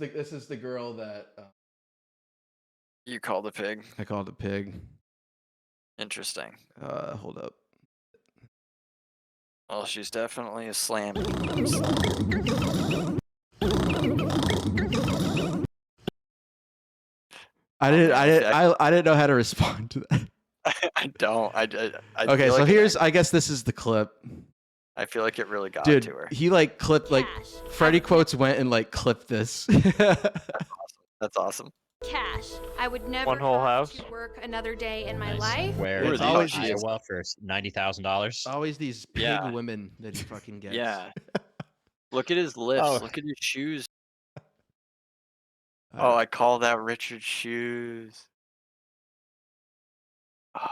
is the girl that You called a pig. I called a pig. Interesting. Hold up. Well, she's definitely a slam. I didn't know how to respond to that. I don't. I okay, feel so like I guess this is the clip. I feel like it really got Dude, to her. he like clipped like Freddy Quotes went and like clipped this. That's awesome. Cash. I would never One whole have house. to work another day in my Nice. life. Where It's is always Iowa for $90,000? Always these pig Yeah. women that he fucking gets. Yeah. Look at his lips. Oh. Look at his shoes. Oh, I call that Richard's shoes. Oh,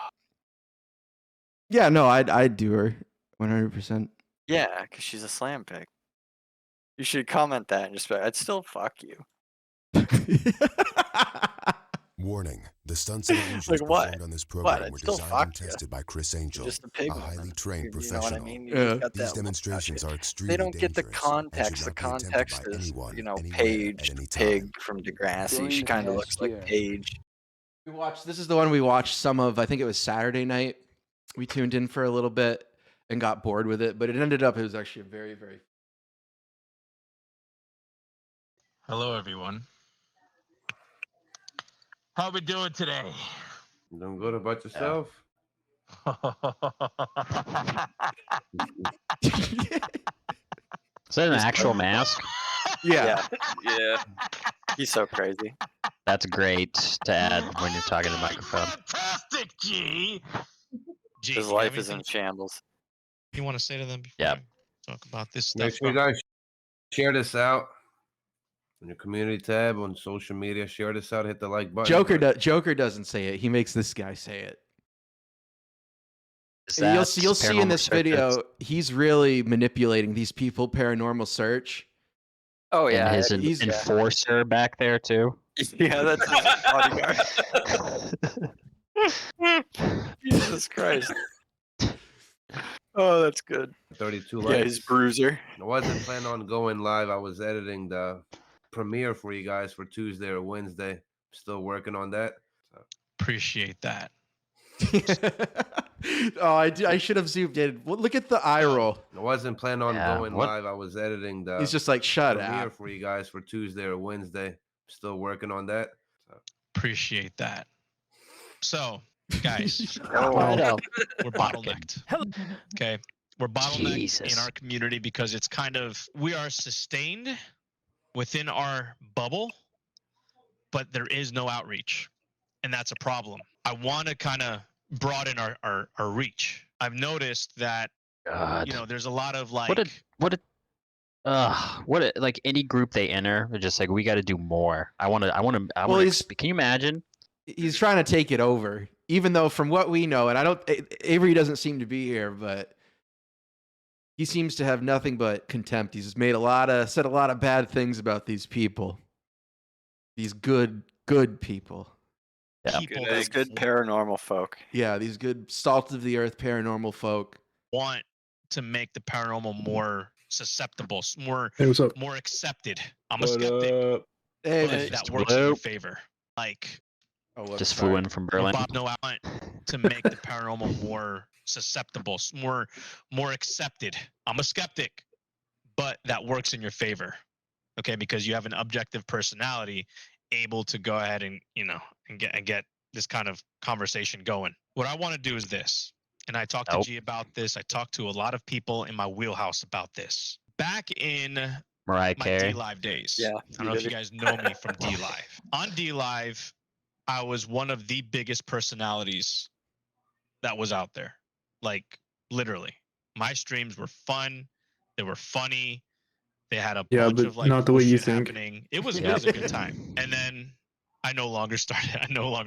Yeah, no, I'd do her 100%. yeah, because she's a slam pig. You should comment that and just be like, I'd still fuck you. Warning: the stunts and illusions Like what? performed on this What? program I'd were still designed fuck and ya. tested by Chris Angel, Just a pig a woman. highly trained You know professional. what I mean? You Yeah. just got These that look demonstrations about are you. extremely They don't get the dangerous and context. should The not be attempted context by is, anyone, you know, anywhere, Paige, at any pig time. from Degrassi. She Join kind of the looks like cashier. Paige. This is the one we watched some of. I think it was Saturday night. We tuned in for a little bit and got bored with it, but it ended up it was actually a very, very Hello, everyone. How we doing today? Doing good about yourself? Is that an actual mask? Yeah. Yeah. He's so crazy. That's great to add when you're talking to the microphone. Fantastic, G. G, His you life have is in anything shambles. you want to say to them before Yeah. I talk about this Make stuff? sure you guys share this out on your community tab on social media. Share this out. Hit the like button. Joker doesn't say it. He makes this guy say it. Is You'll that see in Paranormal this Search video, he's really manipulating these people. Paranormal Search. Oh, and yeah. his he's- enforcer back there too? Yeah, that's his bodyguard. Jesus Christ. Oh, that's good. 32 Yeah, likes. his bruiser. I wasn't planning on going live. I was editing the premiere for you guys for Tuesday or Wednesday. Still working on that. Appreciate that. Oh, I should have zoomed in. Well, look at the eye roll. I wasn't planning on Yeah, going what- live. I was editing the He's just like, shut premiere up. for you guys for Tuesday or Wednesday. Still working on that. Appreciate that. So, guys, I know. we're bottlenecked. Okay. We're bottlenecked Jesus. in our community because it's kind of, we are sustained within our bubble, but there is no outreach. And that's a problem. I want to kind of broaden our reach. I've noticed that, God. you know, there's a lot of like, What like any group they enter, they're just like, we got to do more. I want Well, to. Can you imagine? He's trying to take it over, even though from what we know, and I don't, Avery doesn't seem to be here, but he seems to have nothing but contempt. He's said a lot of bad things about these people. These good people. Yeah. people These that good paranormal folk. Yeah, these good salt of the earth paranormal folk. want to make the paranormal more susceptible, more Hey, what's up? more accepted. I'm a skeptic, Hey, but that works in your favor. Like, Just flew in from Berlin. Bob, no, I want to make the paranormal more susceptible, more accepted. I'm a skeptic, but that works in your favor. Okay, because you have an objective personality, able to go ahead and get this kind of conversation going. What I want to do is this, and I talked to G about this. I talked to a lot of people in my wheelhouse about this. Back in Mariah my Carey. D-Live days. Yeah, I don't know if you guys know me from D-Live. On D-Live, I was one of the biggest personalities that was out there. Like, literally. My streams were fun. They were funny. They had a bunch but of like not the way you bullshit think. happening. It was a good time. And then I no longer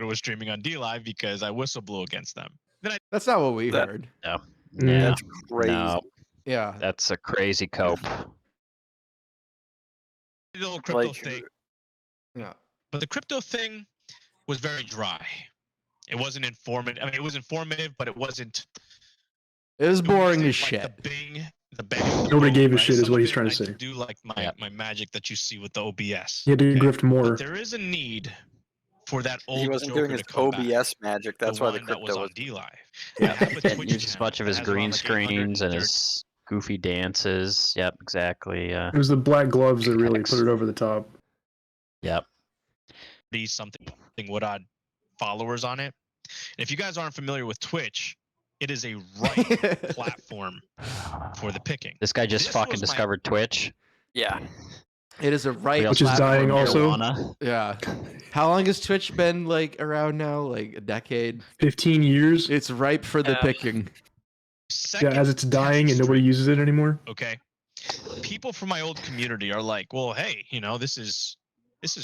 was streaming on D-Live because I whistle blew against them. Then that's not what we heard. No. Yeah. That's crazy. No, Yeah. that's a crazy cope. the little crypto Like, thing. Yeah. But the crypto thing was very dry. It wasn't informative. I mean, it was informative, but it wasn't. It was boring as like shit. The The bang, the Nobody boom, gave a right? shit is Some what of he's it trying to I say. can do like my magic that you see with the OBS. He had to okay? grift more. But there is a need for that old He wasn't Joker doing his to come back. OBS magic. That's the why the one that was crypto on was. D Live. Yeah. I have a Didn't Twitch use as channel much of that his has around, green like, screens and 830 his goofy dances. Yep, exactly. It was the black gloves that really Hex. put it over the top. Yep. something what odd followers on it. And if you guys aren't familiar with Twitch, it is a right platform for the picking. This guy just This fucking was my- discovered Twitch. Yeah. It is a right Real Which is dying platform. also. marijuana. Yeah. How long has Twitch been like around now? Like a decade. 15 years. It's ripe for the picking. Yeah, as it's dying and nobody uses it anymore. Okay. People from my old community are like, well, hey, you know, this is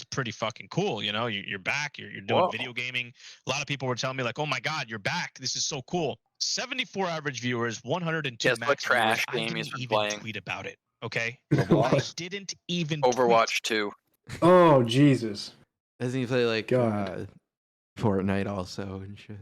pretty fucking cool. You know, you're back. You're doing Whoa. video gaming. A lot of people were telling me like, oh my god, you're back. This is so cool. 74 average viewers, 102 Guess what max viewers. trash I game didn't he's been even playing? tweet about it. Okay. I What? didn't even Overwatch 2. Oh, Jesus. Doesn't he play like God. Fortnite also and shit?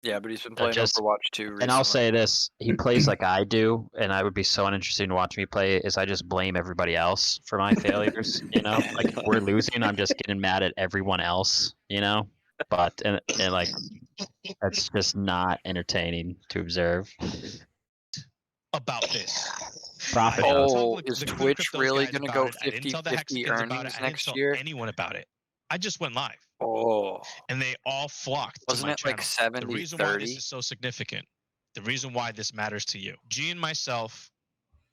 Yeah, but he's been playing just- Overwatch 2 recently. And I'll say this: he plays like I do, and I would be so uninterested in watching me play. Is I just blame everybody else for my failures. You know, like if we're losing, I'm just getting mad at everyone else. You know, but and like that's just not entertaining to observe. about this. Profit. I didn't Oh, tell is the Twitch Cryptos really guys gonna about go it. I didn't tell the 50-50 Hexicans about it. earnings I didn't next tell year? anyone about it. I just went live, Oh. and they all flocked Wasn't to my it like channel. The reason why this 70-30? is so significant, the reason why this matters to you, G and myself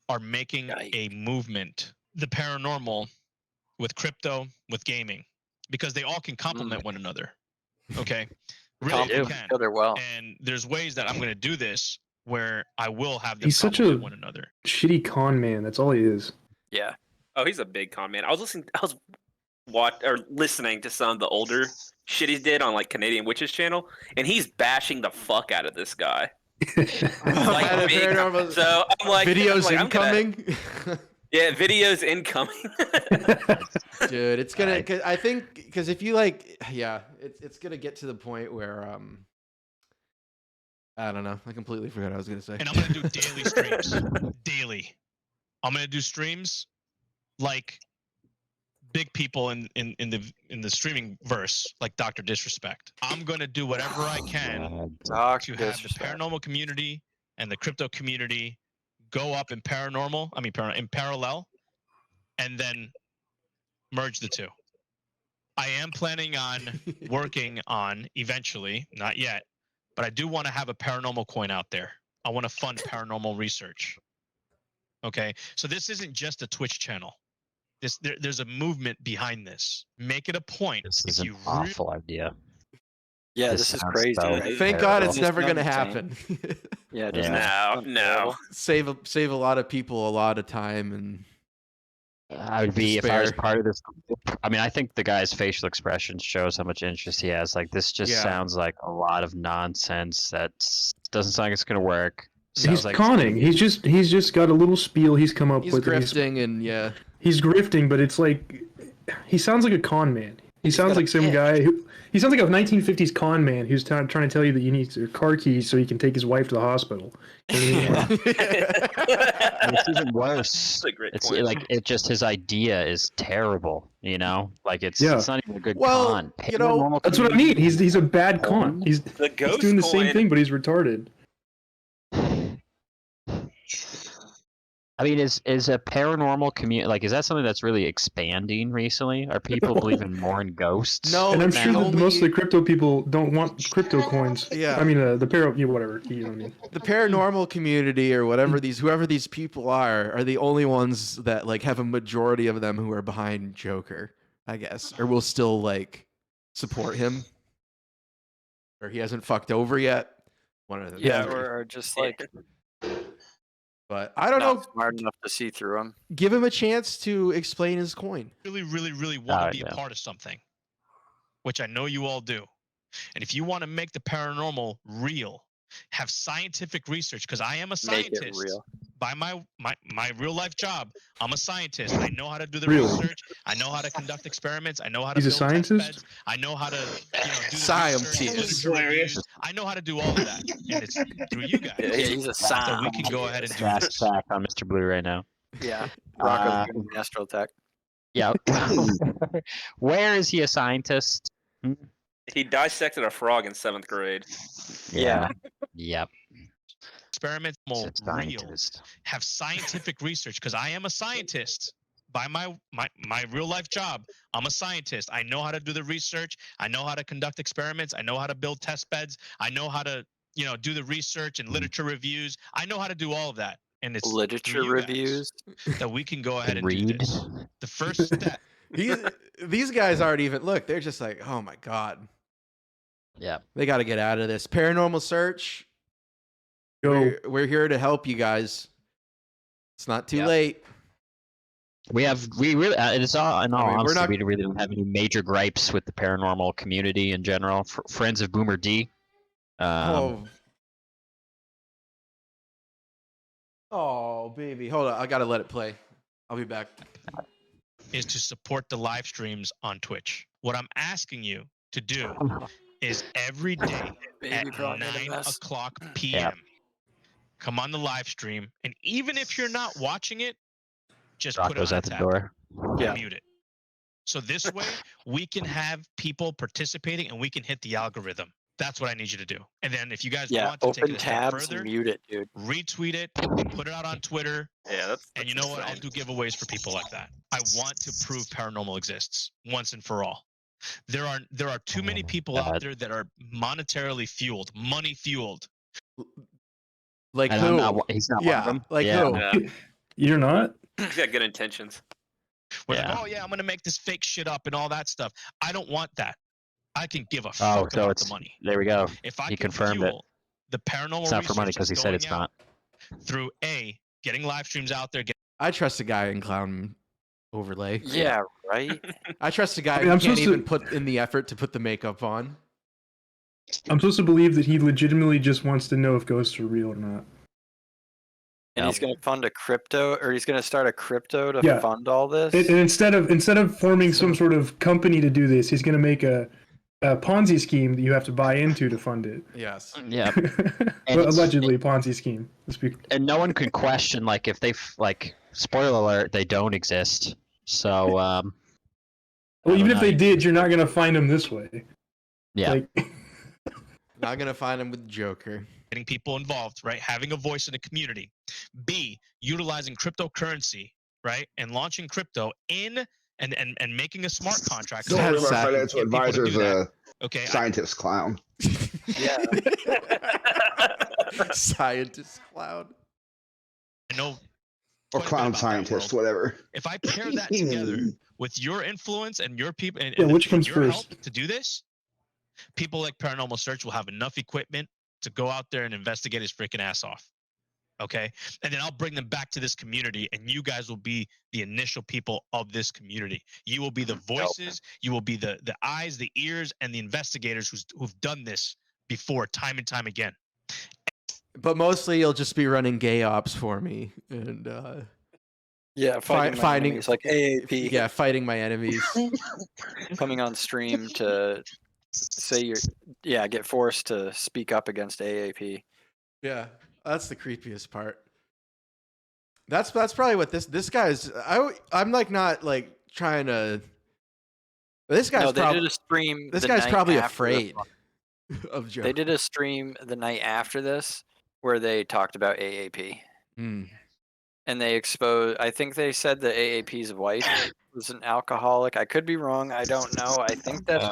are making a movement, the paranormal, with crypto, with gaming, because they all can complement one another. Okay, really Complement can. each other well. And there's ways that I'm going to do this where I will have them He's such complement a- one another. Shitty con man. That's all he is. Yeah. Oh, he's a big con man. I was listening to some of the older shit he did on like Canadian Witches channel, and he's bashing the fuck out of this guy. Like, The big- paranormal- so I'm like, videos I'm gonna- incoming. yeah, videos incoming. Dude, it's gonna. Cause I think because if you like, yeah, it's gonna get to the point where I don't know. I completely forgot what I was gonna say. And I'm going to do daily streams. Daily. I'm going to do streams like big people in the streaming verse, like Dr. Disrespect. I'm going to do whatever I can Dr. to have the Disrespect. paranormal community and the crypto community go up in in parallel, and then merge the two. I am planning on working on eventually, not yet, but I do want to have a paranormal coin out there. I want to fund paranormal research. Okay, so this isn't just a Twitch channel. There's a movement behind this. Make it a point. This if is an you awful idea. Yeah, This this is sounds crazy, so right? Thank God it's Doesn't never sound gonna insane? happen. Yeah, doesn't Yeah. it sound No. terrible? save a lot of people a lot of time and I would be if I was Despair. part of this. I mean, I think the guy's facial expression shows how much interest he has. Like this just Yeah. sounds like a lot of nonsense that doesn't sound like it's gonna work. He's Sounds like it's conning. He's just got a little spiel he's come up he's with. and grifting and yeah. He's grifting, but it's like he sounds like a con man. He sounds got a like some kid. guy who he sounds like a 1950s con man who's trying to tell you that you need your car keys so he can take his wife to the hospital. You know what I mean? And it's even worse. That's a great It's point. like it just his idea is terrible. You know, like it's Yeah. it's not even a good Well, con. you know, Paranormal That's what I mean. He's a bad con. He's the ghost doing the coin, same thing, but he's retarded. I mean, is a paranormal community like is that something that's really expanding recently? Are people No. believing more in ghosts? No, And I'm it's sure that only- most of the crypto people don't want crypto coins. Yeah. I mean, the whatever. You know what I mean? The paranormal community or whoever these people are the only ones that like have a majority of them who are behind Joker, I guess, or will still like support him, or he hasn't fucked over yet. One of them. Yeah, or just like But I don't not know. smart enough to see through them. Give him a chance to explain his coin. really, really, really want to be yeah. a part of something, which I know you all do. And if you want to make the paranormal real, have scientific research because I am a Make it scientist. real. By my real life job, I'm a scientist. I know how to do the Really? research. I know how to conduct experiments. I know how to He's a build test scientist? beds. I know how to do the Syumtist. research, literature reviews. I know how to do all of that, and it's through you guys. Yeah, he's a So scientist. we can go ahead and do Fast this. attack on Mr. Blue right now. Yeah. Rocco Uh, doing Astro Tech. Yeah. Where is he a scientist? He dissected a frog in 7th grade. Yeah. Yep. Experiments He's real. a scientist. Have scientific research because I am a scientist. By my real life job, I'm a scientist. I know how to do the research. I know how to conduct experiments. I know how to build test beds. I know how to do the research and literature reviews. I know how to do all of that. And it's Literature through you guys reviews. that we can go ahead and Read. do this. The first step. These guys aren't even look. They're just like, oh my god, Yeah. they got to get out of this. Paranormal search. Go. We're here to help you guys. It's not too Yep. late. We really it's all in all I mean, we're honesty, not- we really don't have any major gripes with the paranormal community in general. Friends of Boomer D. Oh, baby. Hold on. I got to let it play. I'll be back. Is to support the live streams on Twitch. What I'm asking you to do is every day Baby at brought me the 9 mess. o'clock p.m. Come on the live stream, and even if you're not watching it, just put it Rocco's on at the tap. door. Yeah. Mute it. So this way, we can have people participating, and we can hit the algorithm. That's what I need you to do. And then if you guys Yeah. want to take Open it a step tabs, further, mute it, dude. retweet it, put it out on Twitter, Yeah, that's and you know what? I'll do giveaways for people like that. I want to prove paranormal exists once and for all. There are too many people out there that are monetarily fueled, money fueled. Like And who? he's not Yeah, one of them. like yeah. who? Yeah. You're not? He's got good intentions. We're Yeah. like, oh yeah, I'm gonna make this fake shit up and all that stuff. I don't want that. I can give a Oh, fuck so about it's the money. there we go. If I He can confirmed it. fuel the paranormal It's not for money research because he that's said going it's out not. through getting live streams out there. I trust a guy in clown overlay. Yeah, right? I trust a guy I mean, who I'm can't supposed to- even put in the effort to put the makeup on. I'm supposed to believe that he legitimately just wants to know if ghosts are real or not. And he's going to fund a crypto, or he's going to start a crypto to Yeah. fund all this. And instead of forming some sort of company to do this, he's going to make a Ponzi scheme that you have to buy into to fund it. Yes. Yeah. Well, allegedly Ponzi scheme. Let's be- And no one can question like if they spoiler alert, they don't exist. So well, I even don't if know. they did, you're not going to find them this way. yeah. Like, Not gonna find him with Joker. Getting people involved, right? Having a voice in the community. B, utilizing cryptocurrency, right? And launching crypto in and making a smart contract. Don't worry, my Sad. financial Get people to advisor's do that. a Okay. scientist clown. Yeah. Scientist cloud. I know. Or quite a bit clown about that scientist, world. whatever. If I pair that together with your influence and your people and, Yeah, and which comes your first? help to do this, people like Paranormal Search will have enough equipment to go out there and investigate his freaking ass off. Okay. And then I'll bring them back to this community, and you guys will be the initial people of this community. You will be the voices, you will be the eyes, the ears, and the investigators who've done this before time and time again. But mostly you'll just be running gay ops for me and Yeah, fighting my finding enemies, like AAP. Yeah, fighting my enemies. Coming on stream to say get forced to speak up against AAP. Yeah, that's the creepiest part. That's probably what this guy's. I'm like not like trying to. This guy's No, they probably did a stream. this the guy's night probably after this afraid one. of Joe. They did a stream the night after this where they talked about AAP. Mm. And they exposed, I think they said that AAP's wife was an alcoholic. I could be wrong. I don't know. I think that's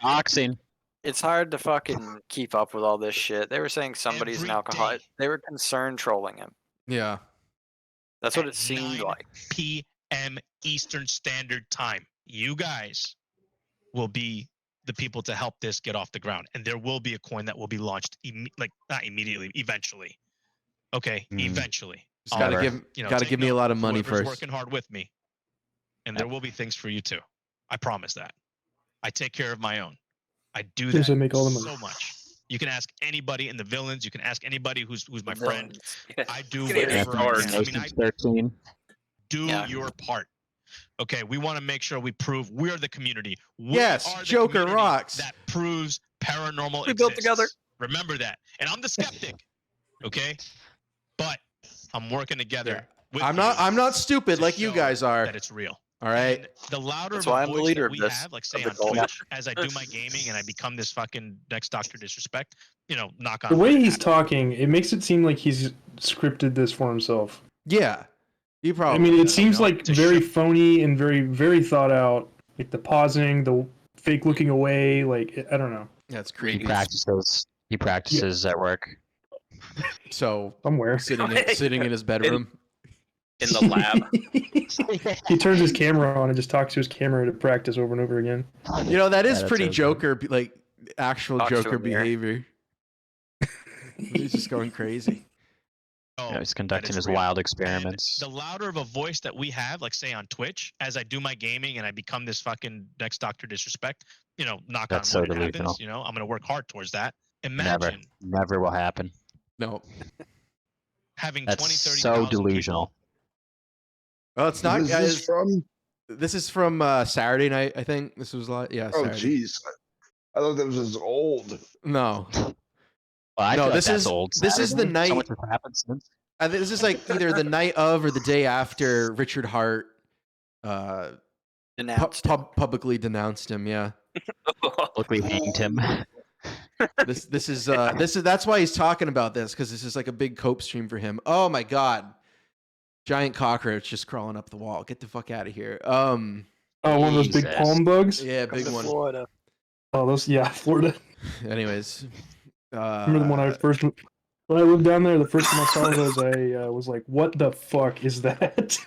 Doxing. it's hard to fucking keep up with all this shit. They were saying somebody's an Every alcoholic. day. They were concerned trolling him. Yeah. That's what At it seemed 9 like. p.m. Eastern Standard Time. You guys will be the people to help this get off the ground, and there will be a coin that will be launched, not immediately, eventually. Okay, eventually. Just gotta Oliver. gotta take give me a note, lot of money whoever's first. working hard with me, and there will be things for you too. I promise that. I take care of my own. I do Yes, that I make all the money. so much. You can ask anybody in the villains. You can ask anybody who's my friend. Yeah. I do Get it whatever I hard. can. I mean, I 13. do Yeah. your part. Okay, we want to make sure we prove we're the community. We Yes, are the Joker community rocks. That proves paranormal We exists. built together. Remember that. And I'm the skeptic. Okay, but I'm working together. With I'm you not stupid to like you show guys are. That it's real. All right. And the louder That's of a why I'm the voice leader that of we this, have, like say of the on cult. Twitch, as I do my gaming and I become this fucking next Dr. Disrespect, knock on The way wood, he's happen. talking, it makes it seem like he's scripted this for himself. Yeah. You probably. I mean, it does. seems know, like to very show- phony and very, very thought out. Like the pausing, the fake looking away. Like I don't know. That's He creepy. practices. He practices at work. So Somewhere. sitting in his bedroom. In the lab. He turns his camera on and just talks to his camera to practice over and over again. You know, that is Yeah, that's pretty it. Joker, like actual Talks to Joker a mirror. behavior. He's just going crazy. Oh, He's that conducting it's his real. wild And experiments. the louder of a voice that we have, like say on Twitch, as I do my gaming and I become this fucking next Dr. Disrespect, knock That's on so wood, it delusional. happens. I'm going to work hard towards that. Never, Imagine never will happen. No. having That's 20, 30,000 so people. delusional. Well, it's not. Who's this from? This is from Saturday night, I think. This was yeah. Oh, Saturday. jeez. I thought that was as old. No. Well, I No, feel like this that's is- old. this is the Saturday. night- So much has happened since. This is like either the night of or the day after Richard Hart Denounced. publicly denounced him. Yeah. Look, we hanged him. This is that's why he's talking about this, because this is like a big cope stream for him. Oh my god. Giant cockroach just crawling up the wall. Get the fuck out of here. Oh, one of those big Jesus. palm bugs. Yeah, big one. Florida. Oh, those. Yeah, Florida. Anyways. Remember when I lived down there, the first time I saw those, I was like, "What the fuck is that?"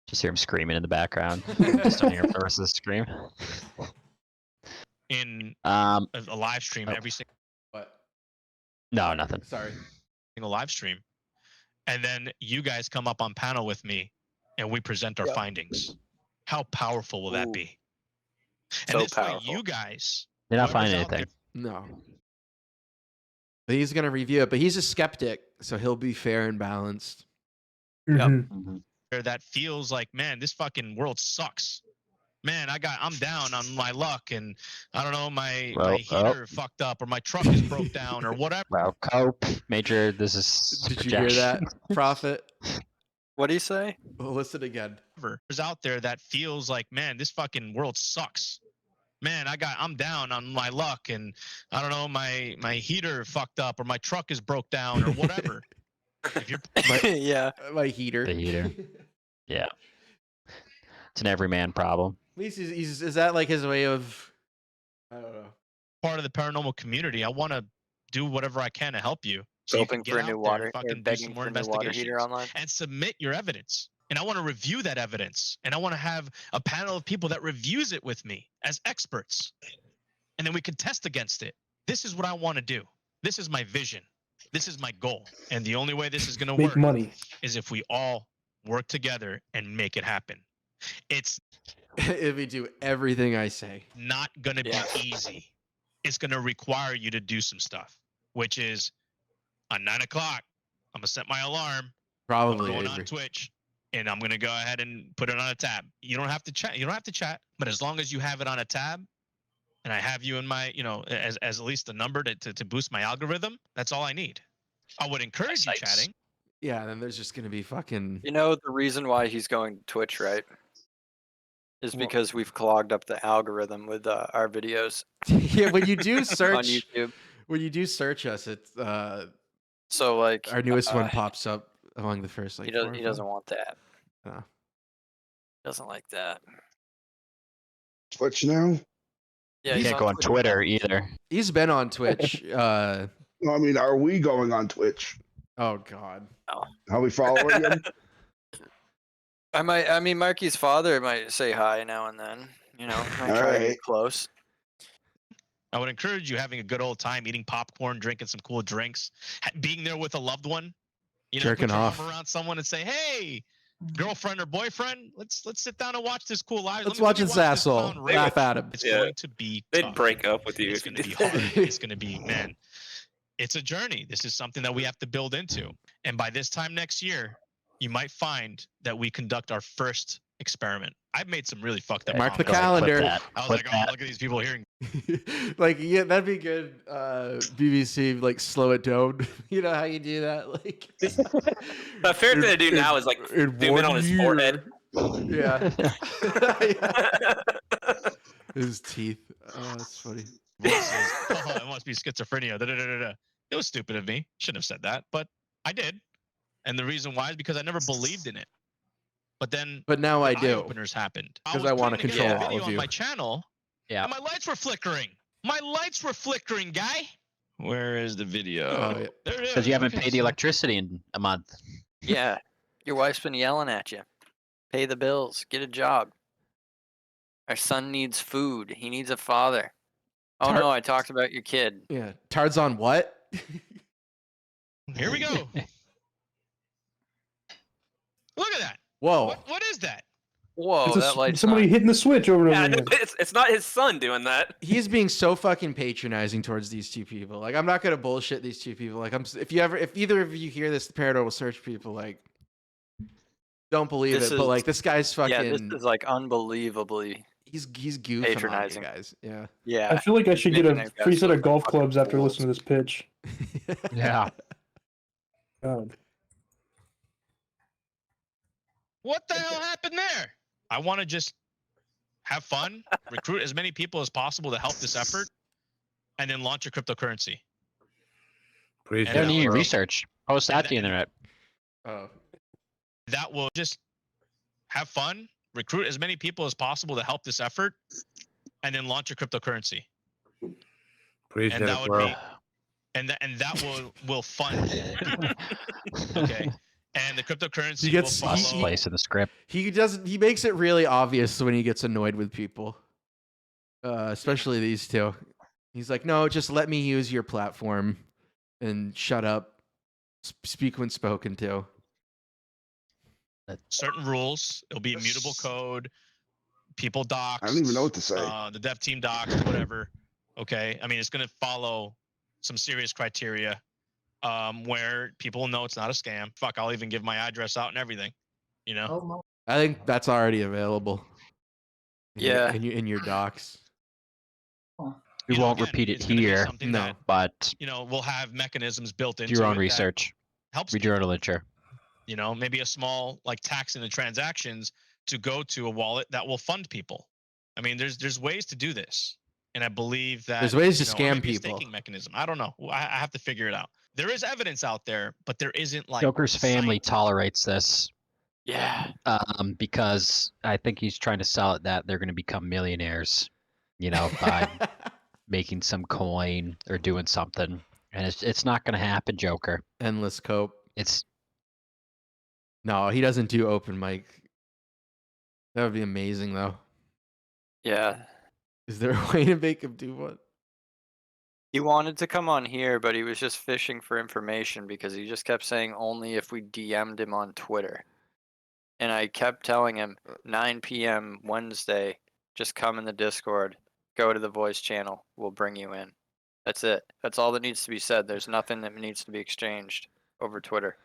Just hear him screaming in the background. Just don't hear Versus scream. In Um, a live stream, Oh. every What? no, nothing. Sorry. single live stream. And then you guys come up on panel with me and we present our findings. How powerful will that Ooh. be? And So this way, powerful. you guys, You're not whoever's finding out there- anything. No. But he's gonna review it, but he's a skeptic, so he'll be fair and balanced. Mhm. Mhm. that feels like, man, this fucking world sucks. Man, I'm down on my luck, and I don't know, my Well, heater fucked up, or my truck is broke down, or whatever. Well, cope, Major. This is. Did you hear that, projection. Prophet? What do you say? Well, listen again. There's out there that feels like, man, this fucking world sucks. Man, I'm down on my luck, and I don't know, my heater fucked up, or my truck is broke down, or whatever. If you're Yeah. My heater. The heater. Yeah. It's an everyman problem. At least is that like his way of? I don't know. part of the paranormal community, I want to do whatever I can to help you. So you can Hoping get for a out new there water, and or fucking do begging some more for a new water heater investigations online. and submit your evidence. And I want to review that evidence. And I want to have a panel of people that reviews it with me as experts. And then we can test against it. This is what I want to do. This is my vision. This is my goal. And the only way this is going to Make work money. is if we all work together and make it happen. It's If we do everything I say. not going to Yeah. be easy. It's going to require you to do some stuff, which is on 9 o'clock, I'm going to set my alarm. I'm Probably. going on Avery. Twitch, and I'm going to go ahead and put it on a tab. You don't have to chat. You don't have to chat, but as long as you have it on a tab, and I have you in my, as at least a number to boost my algorithm, that's all I need. I would encourage you Nice. chatting. Yeah, then there's just gonna be fucking. You know the reason why he's going to Twitch, right? Is Well- because we've clogged up the algorithm with our videos Yeah, when you do on search, YouTube. when you do search us, it's So like our newest one pops up among the first like. He four doesn't. or He doesn't five. want that. Oh. Doesn't like that. Twitch now? Yeah, You he's can't go on Twitter Twitter now. either. He's been on Twitch. No, I mean, are we going on Twitch? Oh God. Are we following him? I mean, Marky's father might say hi now and then. Might try to Alright. get close. I would encourage you having a good old time eating popcorn, drinking some cool drinks, being there with a loved one. Jerking put your off. arm around someone and say, "Hey, girlfriend or boyfriend, let's sit down and watch this cool live. Let's watch this asshole laugh at him. It's Yeah. going to be They'd tough. break up with you It's if you going to did be that. hard. It's going to be, man, it's a journey. This is something that we have to build into. And by this time next year, you might find that we conduct our first experiment. I've made some really fucked up Mark the comments. calendar. I was like, oh, look at these people hearing. Like, yeah, that'd be good. BBC, like, slow it down. You know how you do that? Like, The fair thing to do now is like zoom in on his forehead. Yeah. His teeth. Oh, that's funny. Oh, it must be schizophrenia. Da-da-da-da-da. It was stupid of me. Shouldn't have said that, but I did. And the reason why is because I never believed in it. But then, But now I the do. eye-openers happened. Because was I wanna putting together control a all video of on you. my channel. Yeah. And my lights were flickering. My lights were flickering, guy. Where is the video? Oh, yeah. There it is. Because you haven't Okay, paid the so- electricity in a month. Yeah. Your wife's been yelling at you. Pay the bills. Get a job. Our son needs food. He needs a father. Oh Tar- no, I talked about your kid. Yeah. Tarzan what? Here we go. Look at that. Whoa. What is that? Whoa, It's a that s- light's somebody on. hitting the switch over and Yeah, over no, again. it's not his son doing that. He's being so fucking patronizing towards these two people. Like, I'm not gonna bullshit these two people. Like, if either of you hear this, the Paranormal Search people, like, don't believe This it. But is- like, this guy's fucking. Yeah, this is like unbelievably. he's goofing on patronizing. you guys. Yeah. Yeah. I feel like I should get Making a that guy free set look of golf like fucking clubs after fools. listening to this pitch. Yeah. God. What the hell happened there? I want to just have fun, recruit as many people as possible to help this effort, and then launch a cryptocurrency. Appreciate And You don't it, need bro. research. Post that to the internet. Oh. That will just have fun, recruit as many people as possible to help this effort, and then launch a cryptocurrency. Appreciate And that it, would bro. be, and that will fund. Okay, and the cryptocurrency He gets- will he- follow. Place in the script. He makes it really obvious when he gets annoyed with people. Especially these two. He's like, no, just let me use your platform and shut up. Speak when spoken to. Certain rules. It'll be immutable code. People docs. I don't even know what to say. The dev team docs, whatever. Okay, I mean it's going to follow some serious criteria, where people will know it's not a scam. Fuck, I'll even give my address out and everything. You know. I think that's already available. Yeah. In your docs. We You know, won't again, repeat it it's gonna be here, something No. that, but you know, we'll have mechanisms built do into your own it that research. helps Read your own literature. you know, maybe a small like tax in the transactions to go to a wallet that will fund people. I mean, there's ways to do this, and I believe that There's ways to you know, or scam maybe a people. staking mechanism. I don't know. I have to figure it out. There is evidence out there, but there isn't like Joker's family science. tolerates this Yeah. because I think he's trying to sell it that they're going to become millionaires, you know, by making some coin or doing something. And it's not going to happen, Joker. Endless cope. It's No, he doesn't do open mic. That would be amazing, though. Yeah. Is there a way to make him do one? He wanted to come on here, but he was just fishing for information because he just kept saying only if we DM'd him on Twitter. And I kept telling him 9 p.m. Wednesday, just come in the Discord, go to the voice channel, we'll bring you in. That's it. That's all that needs to be said. There's nothing that needs to be exchanged over Twitter.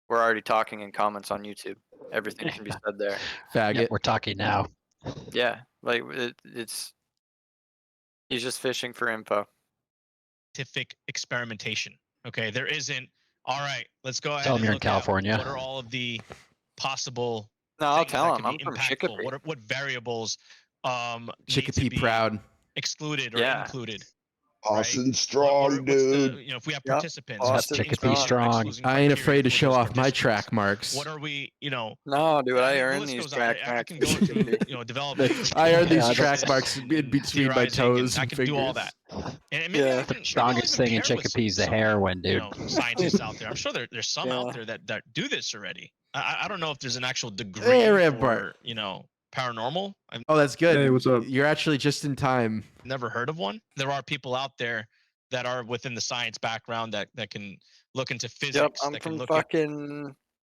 We're already talking in comments on YouTube. Everything can be said there. Faggot. yeah, we're talking now. Yeah, like it's. He's just fishing for info. scientific experimentation. Okay, there isn't. All right, let's go ahead. Tell him and you're in look at California. What are all of the possible? No, I'll things that tell can him. I'm be from impactful? Chicopee. What variables need to Chickapee be proud. excluded or Yeah. included? Austin What- strong, what's dude. The, you know, if we have Yep. participants, Austin what's the Chickapee inclusion or strong. exclusion I ain't criteria afraid to for show those off my participants? track marks. What are we? You know, No, dude, I the earned list these goes on. track I marks. can go into you know development. I earned these Yeah, track that's- marks in between my theorizing, toes I and can fingers. do all that. And maybe Yeah. I The can, The strongest thing in Chicopee is the heroin, dude. You know, scientists out there. I'm sure there's some Yeah. out there that do this already. I don't know if there's an actual degree Hey, for Rampart. you know paranormal. I've Oh, that's good. Hey, what's up? You're actually just in time. never heard of one. There are people out there that are within the science background that can look into physics. Yep, I'm that can from look fucking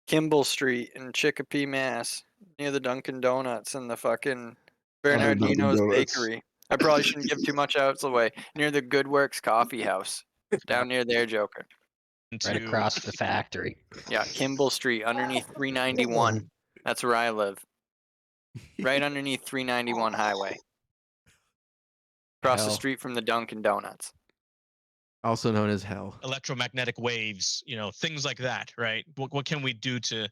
Kimball Street in Chicopee, Mass, near the Dunkin' Donuts and the fucking Dunkin' Bernardino's Donuts. Bakery. I probably shouldn't give too much out away. Near the Good Works Coffee House, down near there, Joker. Right across the factory. Yeah, Kimball Street, underneath 391. That's where I live. Right underneath 391 highway. Across the Hell. street from the Dunkin' Donuts. Also known as hell. Electromagnetic waves, things like that, right? What can we do to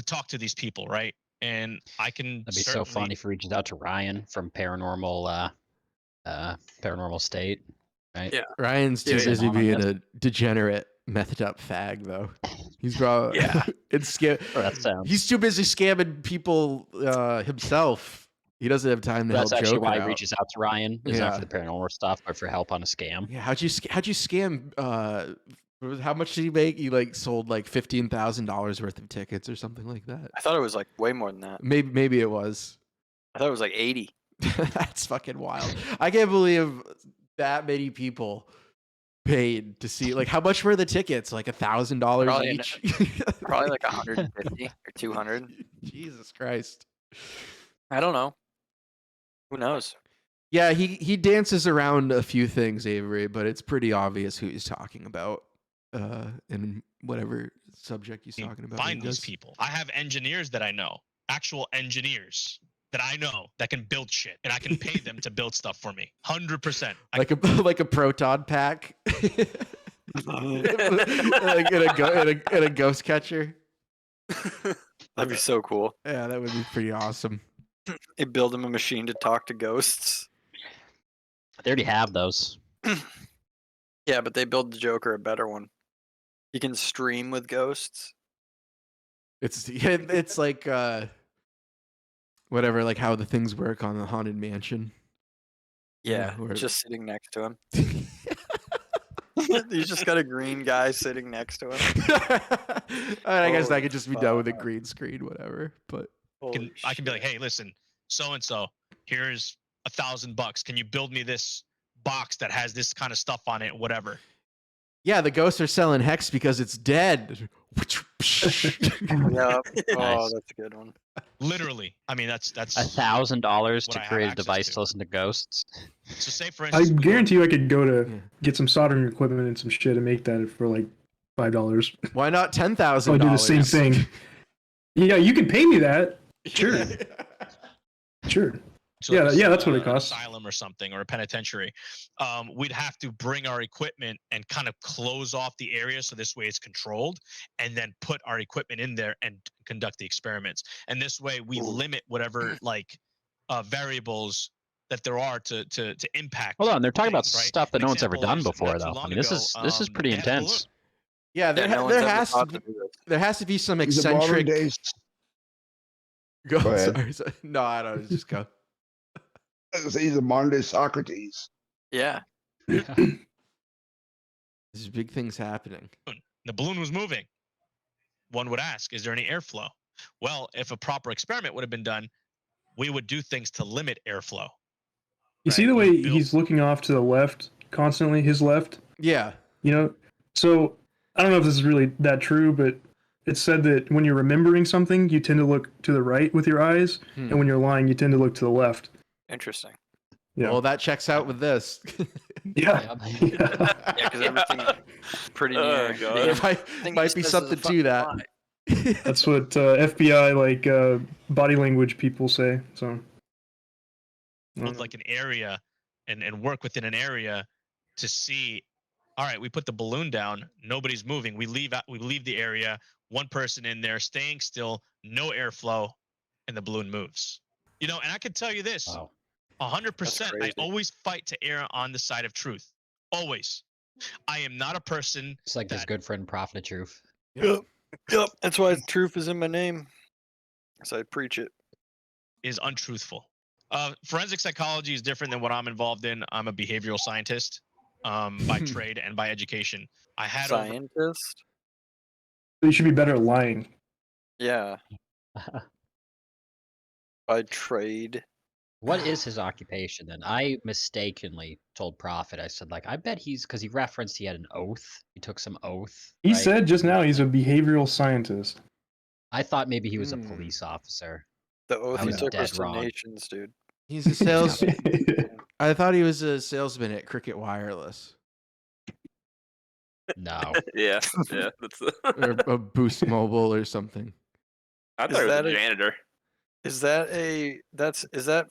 talk to these people, right? And I can. That'd be so funny if we reached out to Ryan from Paranormal State, right? Yeah. Ryan's too Yeah, busy yeah. being a degenerate, methed up fag, though. He's probably he's too busy scamming people himself. He doesn't have time to That's help actually Joker why he out. reaches out to Ryan. Is not Yeah. for the paranormal stuff, but for help on a scam. Yeah, how'd you scam? How much did he make? He sold $15,000 worth of tickets or something like that. I thought it was way more than that. Maybe it was. I thought it was 80. That's fucking wild. I can't believe that many people paid to see. How much were the tickets? $1,000 Probably each. Probably 150 or 200. Jesus Christ. I don't know. Who knows? Yeah, he dances around a few things, Avery, but it's pretty obvious who he's talking about. And whatever subject he's talking about. Find these people. I have engineers that I know, actual engineers that I know that can build shit, and I can pay them to build stuff for me. 100%. Like a proton pack. in a ghost catcher. That'd be so cool. Yeah, that would be pretty awesome. They build him a machine to talk to ghosts. They already have those. Yeah, but they build the Joker a better one. He can stream with ghosts. It's like whatever, how the things work on the Haunted Mansion. Yeah, where- just sitting next to him. He's just got a green guy sitting next to him. I guess that Holy could just be done with a fuck. green screen, whatever. But I can be like, hey, listen, so and so, here's $1,000. Can you build me this box that has this kind of stuff on it, whatever? yeah, the ghosts are selling Hex because it's dead. Yeah. Oh, Nice. that's a good one. Literally. I mean, that's $1,000 what to I have create a access device to. to listen to ghosts. So say for I instance, guarantee you I could go to Yeah. get some soldering equipment and some shit and make that for $5. Why not $10,000? I'll do the same thing. Yeah, you can pay me that. Sure. Sure. So Yeah, this yeah, is, that's what it an costs. asylum or something, or a penitentiary. We'd have to bring our equipment and kind of close off the area so this way it's controlled, and then put our equipment in there and conduct the experiments. And this way we limit whatever variables that there are to impact. Hold on, they're talking about things, right? stuff that An no one's ever example done is before, not too though. long I mean, this ago, is pretty they had a balloon. intense. Yeah, Yeah, no one's ever thought to do this. there has to be some He's a modern eccentric. day. Go Go ahead. sorry. No, I don't. Just go. He's a modern day Socrates. Yeah. There's big things happening. The balloon was moving. One would ask, is there any airflow? Well, if a proper experiment would have been done, we would do things to limit airflow. You see the way he's looking off to the left constantly, his left? Yeah. So I don't know if this is really that true, but it's said that when you're remembering something, you tend to look to the right with your eyes, and when you're lying, you tend to look to the left. Interesting. Yeah. Well, that checks out with this. Yeah. Yeah, because everything's pretty near. God. There I might, think might he be says something it's a to that. fucking lie. That's what FBI body language people say. So Build like an area and work within an area to see, all right, we put the balloon down, nobody's moving. We leave the area, one person in there staying still, no airflow, and the balloon moves. And I can tell you this. Wow. 100%, I crazy. always fight to err on the side of truth. Always. I am not a person It's like his that good friend, Prophet of Truth. Yep. That's why truth is in my name. So I preach it. is untruthful. Forensic psychology is different than what I'm involved in. I'm a behavioral scientist by trade and by education. I had Scientist? you should be better at lying. Yeah. By trade. What is his occupation then? I mistakenly told Prophet, I said, I bet because he referenced he had an oath. He took some oath. He right? said just now he's a behavioral scientist. I thought maybe he was a Hmm. police officer. The oath I he was took dead was to wrong. nations, dude. He's a sales. I thought he was a salesman at Cricket Wireless No. Yeah, that's. or a Boost Mobile or something. I Is thought he was that a a- janitor. Is that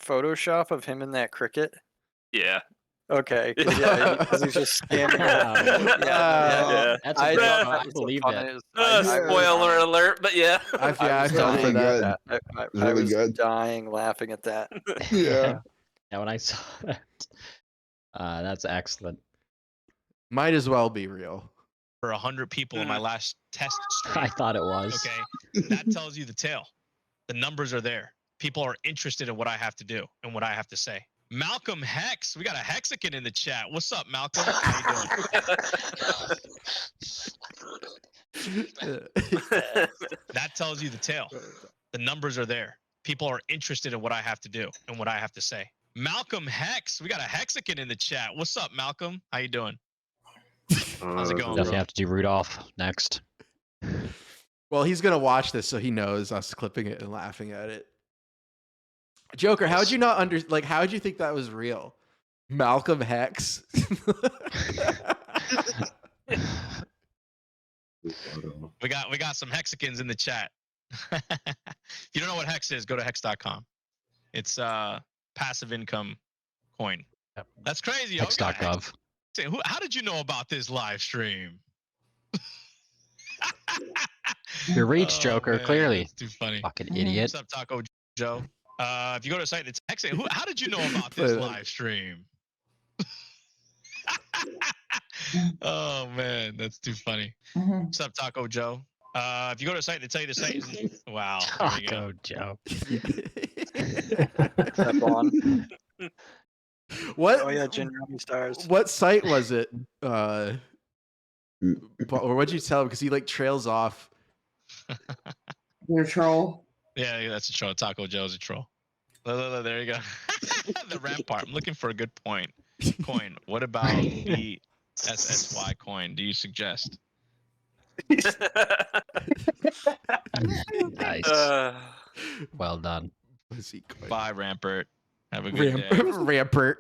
Photoshop of him in that cricket? Yeah. Okay, because he's just standing there. Yeah. That's I a thought I that was the believe it. funniest. I was Spoiler alert, but yeah. I was fell for dying that. at that. I Really was good. dying laughing at that. Yeah. Now when I saw that, that's excellent. Might as well be real. For 100 people in my last test stream. I thought it was. Okay, that tells you the tale. The numbers are there. People are interested in what I have to do and what I have to say. Malcolm Hex, we got a Hexican in the chat. What's up, Malcolm? How you doing? That tells you the tale. The numbers are there. People are interested in what I have to do and what I have to say. Malcolm Hex, we got a Hexican in the chat. What's up, Malcolm? How you doing? How's it going, Definitely bro? have to do Rudolph next. Well, he's gonna watch this, so he knows us clipping it and laughing at it. Joker, how'd you not how'd you think that was real? Malcolm Hex. We got some Hexicans in the chat. If you don't know what Hex is, go to hex.com. It's passive income coin. Yep. That's crazy. Yo. Hex.gov. How did you know about this live stream? Your reach, Oh, Joker, man, clearly. that's too funny. Fucking idiot. What's up, Taco Joe? If you go to the site, it's Hex. How did you know about this live stream? Oh man, that's too funny. What's up, Taco Joe? If you go to the site, they tell you the site is wow. There you go. Taco Joe. Step on. What? Oh yeah, Gingerami Stars. What site was it? Or what'd you tell him? Because he trails off. You're a troll. Yeah, that's a troll. Taco Joe's a troll. Look, there you go. The Rampart. I'm looking for a good point. Coin. What about the SSY coin? Do you suggest? Nice. Well done. Bye, Rampart. Have a good day. Rampart.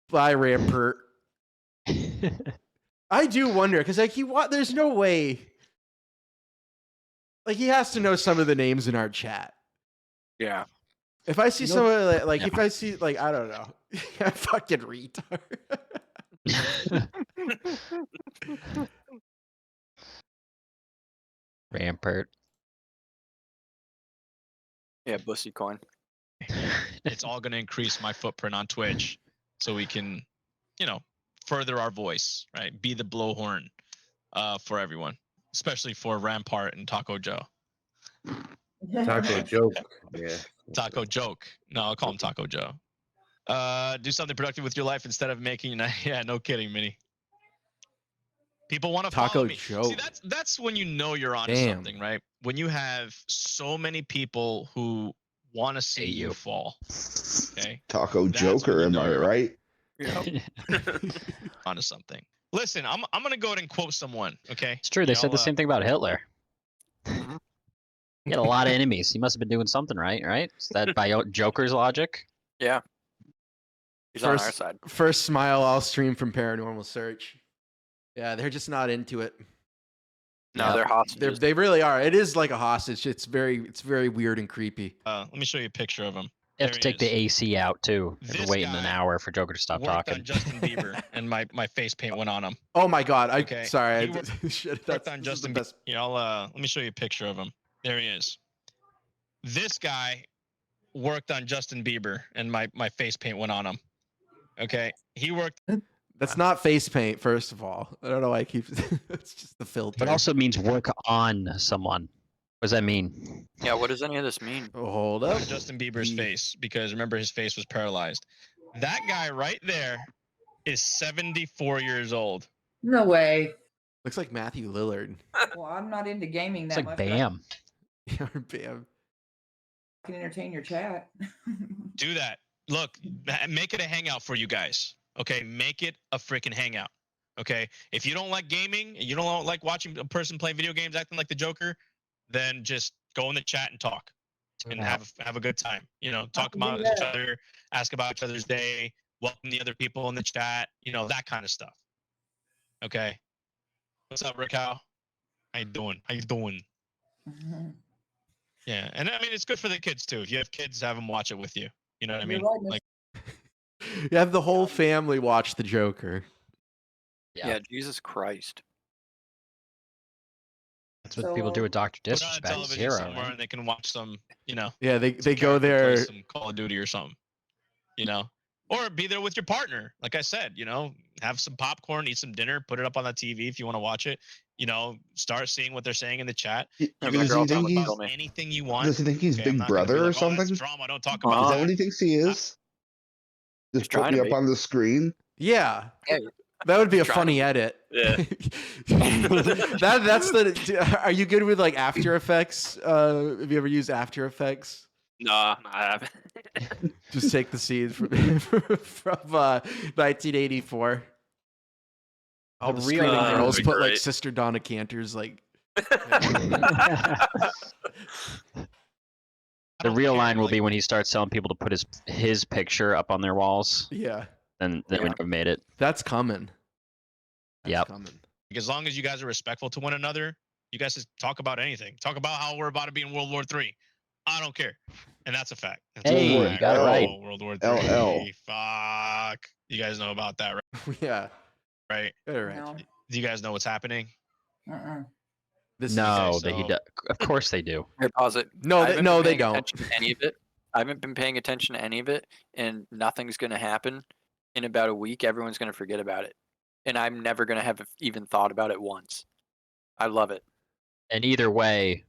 Bye, Rampart. I do wonder because there's no way. He has to know some of the names in our chat. Yeah. If I see someone if I see I don't know, fucking retard. Rampart. Yeah, Bussy coin. It's all going to increase my footprint on Twitch, so we can, further our voice, right? Be the blowhorn, for everyone, especially for Rampart and Taco Joe. Taco joke. Yeah. Taco joke. No, I'll call him Taco Joe. Do something productive with your life instead of making. Yeah, no kidding, Minnie. People want to follow me. Joke. See, that's when you know you're onto something, right? When you have so many people who want to see you fall. Okay. Taco Joker, am I right? Yeah. Onto something. Listen, I'm gonna go ahead and quote someone. Okay. It's true. They said the same thing about Hitler. Mhm. He had a lot of enemies. He must have been doing something right, right? Is that by Joker's logic? Yeah. He's on our side. First smile I'll stream from Paranormal Search. Yeah, they're just not into it. No, they're hostages. They really are. It is like a hostage. It's very weird and creepy. Let me show you a picture of him. You have to take the AC out too. If you're waiting an hour for Joker to stop Worked talking. on Justin Bieber, and my face paint went on him. Oh my god! Sorry. Shit, Worked on Justin Bieber. Let me show you a picture of him. There he is. This guy worked on Justin Bieber, and my face paint went on him. Okay, he worked. That's not face paint, first of all. I don't know why I keep. It's just the filter. But also means work on someone. What does that mean? Yeah, what does any of this mean? Oh, hold up. Justin Bieber's face, because remember his face was paralyzed. That guy right there is 74 years old. No way. Looks like Matthew Lillard. Well, I'm not into gaming It's that like much. Bam. Yeah, Bam. I can entertain your chat. Do that. Look, make it a hangout for you guys. Okay, make it a freaking hangout. Okay, if you don't like gaming and you don't like watching a person play video games acting like the Joker, then just go in the chat and talk and have a good time. You know, talk about each other, ask about each other's day, welcome the other people in the chat. You know, that kind of stuff. Okay. What's up, Rick? How you doing? How you doing? Yeah, and I mean it's good for the kids too. If you have kids, have them watch it with you. You know what I mean? Like, You have the whole family watch the Joker. Yeah, Jesus Christ. That's what people do with Dr. put on a Disrespect. television Zero. somewhere Right? and they can watch some, you know. Yeah, they some go character play there. some Call of Duty or something, you know, or be there with your partner. Like I said, you know, have some popcorn, eat some dinner, put it up on the TV if you want to watch it. You know, start seeing what they're saying in the chat. Does he think he's Anything you want. Does he think he's Okay, I'm Big not gonna be Brother or like, "Oh, that's something? drama. Don't talk Is about that what he thinks he is? Just put trying me to up be. on the screen. Yeah. Yeah, That would be a trying funny edit. Yeah. That's the. Are you good with like After Effects? Have you ever used After Effects? Nah, I haven't. Just take the scenes from 1984. All the real screaming line girls would be put like great. Sister Donna Cantor's like. The real line will be when he starts telling people to put his picture up on their walls. Yeah, Then we never made it. that's coming. That's Yep. coming. As long as you guys are respectful to one another, you guys just talk about anything. Talk about how we're about to be in World War III. I don't care, and that's a fact. That's Hey, a fact. you got it right. Oh, World War LL. III. Fuck. You guys know about that, Yeah. right? All right. No. Do you guys know what's happening? This No, Okay, he so- does. Of course they do. Here, pause it. No, I they, haven't no, been they paying don't. attention to any of it. I haven't been paying attention to any of it, and nothing's going to happen. In about a week, everyone's going to forget about it, and I'm never going to have even thought about it once. I love it. And either way,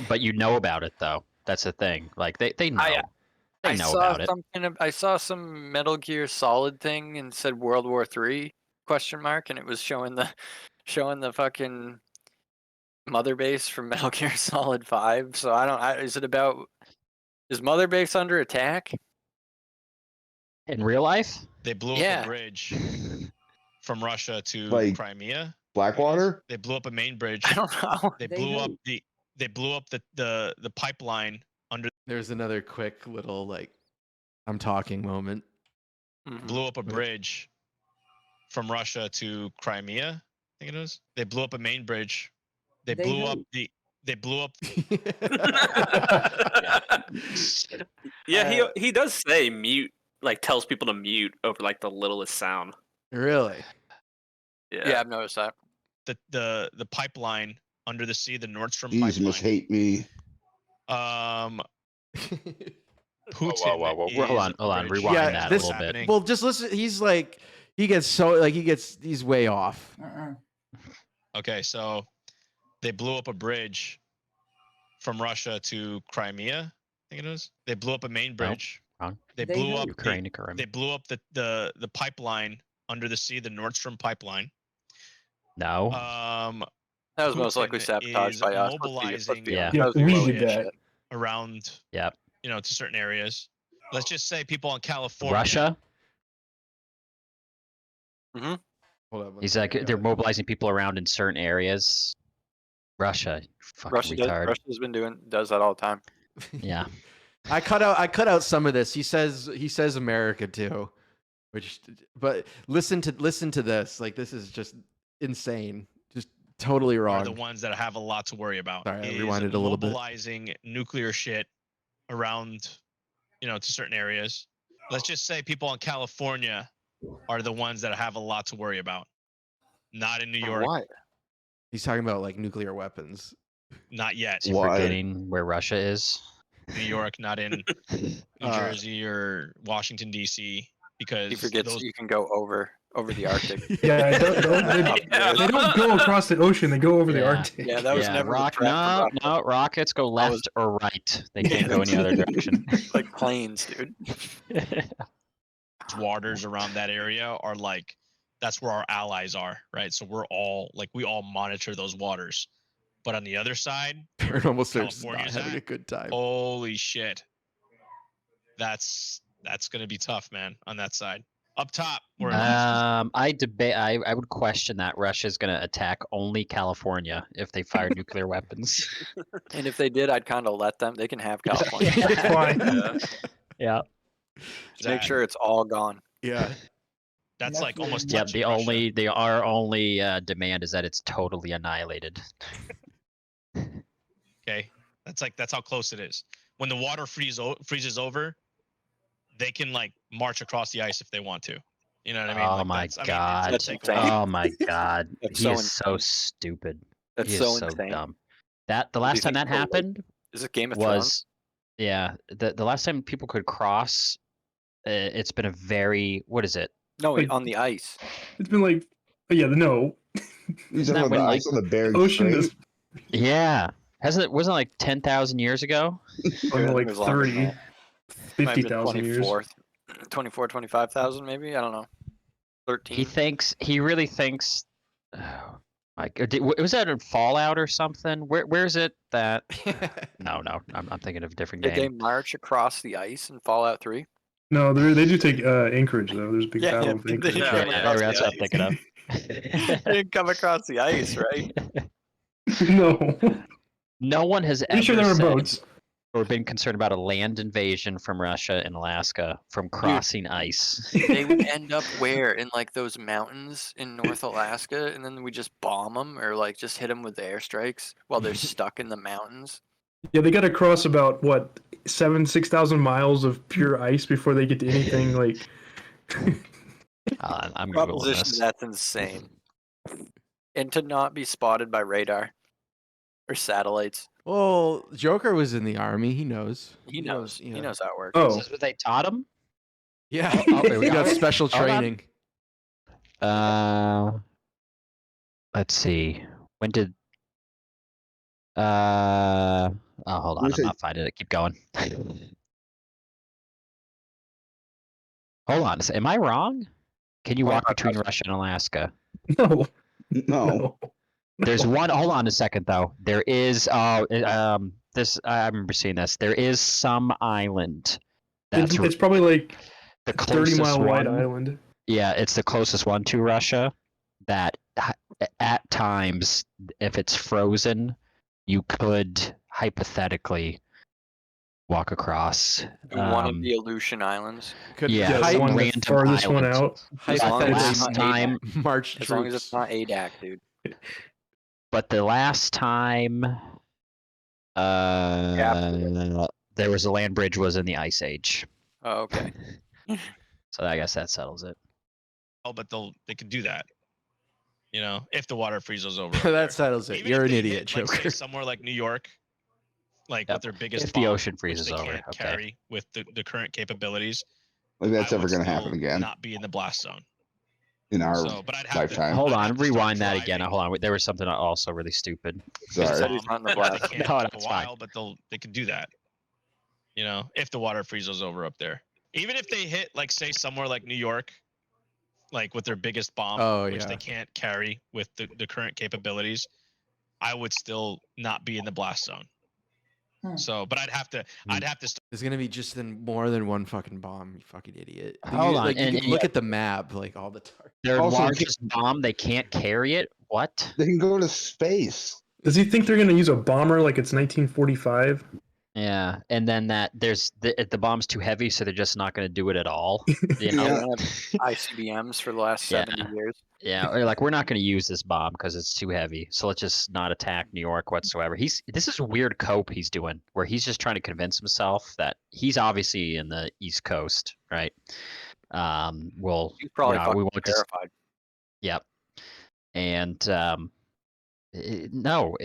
but you know about it though. That's the thing. Like they know. They know about it. I saw some Metal Gear Solid thing and said World War III ? And it was showing the fucking mother base from Metal Gear Solid 5. So is mother base under attack? In real life? They blew up Yeah. a bridge from Russia to Like- Crimea. Blackwater? They blew up a main bridge. I don't know. They blew up the pipeline under. There's another quick little like, I'm talking moment. Blew up a bridge from Russia to Crimea. I think it is. They blew up a main bridge. They blew up. Yeah, he does say mute, like tells people to mute over like the littlest sound. Really? Yeah, I've noticed that. The pipeline under the sea, the Nordstrom These pipeline. must hate me. Putin Whoa. is Hold on. a bridge. Rewind Yeah, that this- a little bit. happening. Well, just listen. He's like, he's way off. Okay, so they blew up a bridge from Russia to Crimea. I think it is. They blew up a main bridge. Wrong. They blew up. Ukraine. They blew up the pipeline under the sea, the Nordstrom pipeline. No. That was most Putin likely sabotaged is by us. mobilizing Yeah. Yeah, That was we bullshit did that. shit. around, Yep. to certain areas. Let's just say people in California. Russia. Hold on. He's like they're mobilizing people around in certain areas. Russia. Fucking retard. Russia's does that all the time. Yeah. I cut out some of this. He says America too, but listen to this. Like, this is just insane. Just totally Are wrong. the ones that have a lot to worry about. Sorry, I is rewinded a little bit. mobilizing nuclear shit around, to certain areas. Let's just say people in California are the ones that have a lot to worry about. Not in New York. What? He's talking about like nuclear weapons. Not yet. Is he Why? forgetting where Russia is? New York, not in New Jersey or Washington D.C. because He forgets those you can go over the Arctic. Yeah, they don't go across the ocean. They go over the Yeah. Arctic. Yeah, that was never the threat from Russia. No. Rockets go left or right. They can't go any other direction. Like planes, dude. waters around that area are like that's where our allies are, right? So we all monitor those waters. But on the other side, Paranormal Search is not California's having at? a good time. holy shit. That's gonna be tough, man, on that side. Up top, we're in Alaska. I debate. I would question that Russia's going to attack only California if they fire nuclear weapons. And if they did, I'd kind of let them. They can have California. It's fine. Yeah. Just make sure it's all gone. Yeah. That's like almost Yeah. touching Russia. Our only demand is that it's totally annihilated. Okay, that's how close it is. When the water freezes over, they can like march across the ice if they want to. You know what I mean? Oh Like, my it's god! gonna take a while. Oh my god! That's He so is so insane. stupid. That's He so is so insane. dumb. The last time that happened Is it Game of Thrones? was, yeah, the last time people could cross. It's been a very, what is it? No, Like- on the ice. It's been like, no. He's Isn't that talking about when, the like, ice on the Bering Ocean Strait. is Yeah, wasn't it like 10,000 years ago? on like It was longer than 30, that. Might have been 50,000 years. 24, 25,000 maybe? I don't know. 13. He really thinks. Like, was that in Fallout or something? Where's it that? No, I'm thinking of a different Did they game. march across the ice in Fallout 3? No, they do take Anchorage though. There's a big battle of they Anchorage. didn't Yeah, come across that's the what I'm thinking of. ice. They didn't come across the ice, right? No, No one has pretty sure ever there were said boats. or been concerned about a land invasion from Russia and Alaska from crossing ice. They would end up where? In like those mountains in North Alaska, and then we just bomb them or like just hit them with airstrikes while they're stuck in the mountains. Yeah, they got to cross about what 6,000 miles of pure ice before they get to anything like. I'm Googling Proposition, this. that's insane. And to not be spotted by radar or satellites. Well, Joker was in the army. He knows. He knows. you He know. knows how it works. Oh, Is this what they taught him? Yeah. here we He got go. special Hold on. training. Let's see. When did? Oh, hold on. You I'm say- not finding it. Keep going. Hold on. Am I wrong? Can you walk between Russia and Alaska? no. No. There's one. Hold on a second, though. There is. This I remember seeing this. There is some island. That's It's probably like the 30 closest mile wide one. island. Yeah, it's the closest one to Russia. That at times, if it's frozen, you could hypothetically walk across. One of the Aleutian Islands. Could Yeah, Yeah, the one random the farthest one island. out. As long as last it's not time, ADAC. March As long as troops. it's not ADAC, dude. but the last time, there was a land bridge was in the Ice Age. Oh, okay. So I guess that settles it. Oh, but they can do that. You know, if the water freezes over. up That there. settles it. Even You're if an they idiot, hit, like, say, Joker. somewhere like New York, like Yep. with their biggest If the bomb, ocean which freezes they over, can't okay. carry with the current capabilities. Like that's I ever would going to happen still again Not be in the blast zone. in our So, but I'd have lifetime. To, Hold I'd on, have to start rewind that again. driving. Hold on. There was something also really stupid. said Sorry. he's not in the They blast. can't No, take that's a fine. while, but they can do that. You know, if the water freezes over up there, even if they hit, like, say, somewhere like New York, like with their biggest bomb, which they can't carry with the current capabilities, I would still not be in the blast zone. So, but I'd have to There's gonna be just more than one fucking bomb. You fucking idiot. Hold on, Like, you and- can look at the map, like all the targets. Their Also- largest bomb, they can't carry it. What? They can go to space. Does he think they're going to use a bomber like it's 1945? Yeah, and then there's the bomb's too heavy, so they're just not going to do it at all. You know? Yeah. ICBMs for the last 70 years. Yeah, or like, we're not going to use this bomb because it's too heavy, so let's just not attack New York whatsoever. This is a weird cope he's doing, where he's just trying to convince himself that he's obviously in the East Coast, right? Well, He's probably we fucking won't just. terrified. Yep. And no,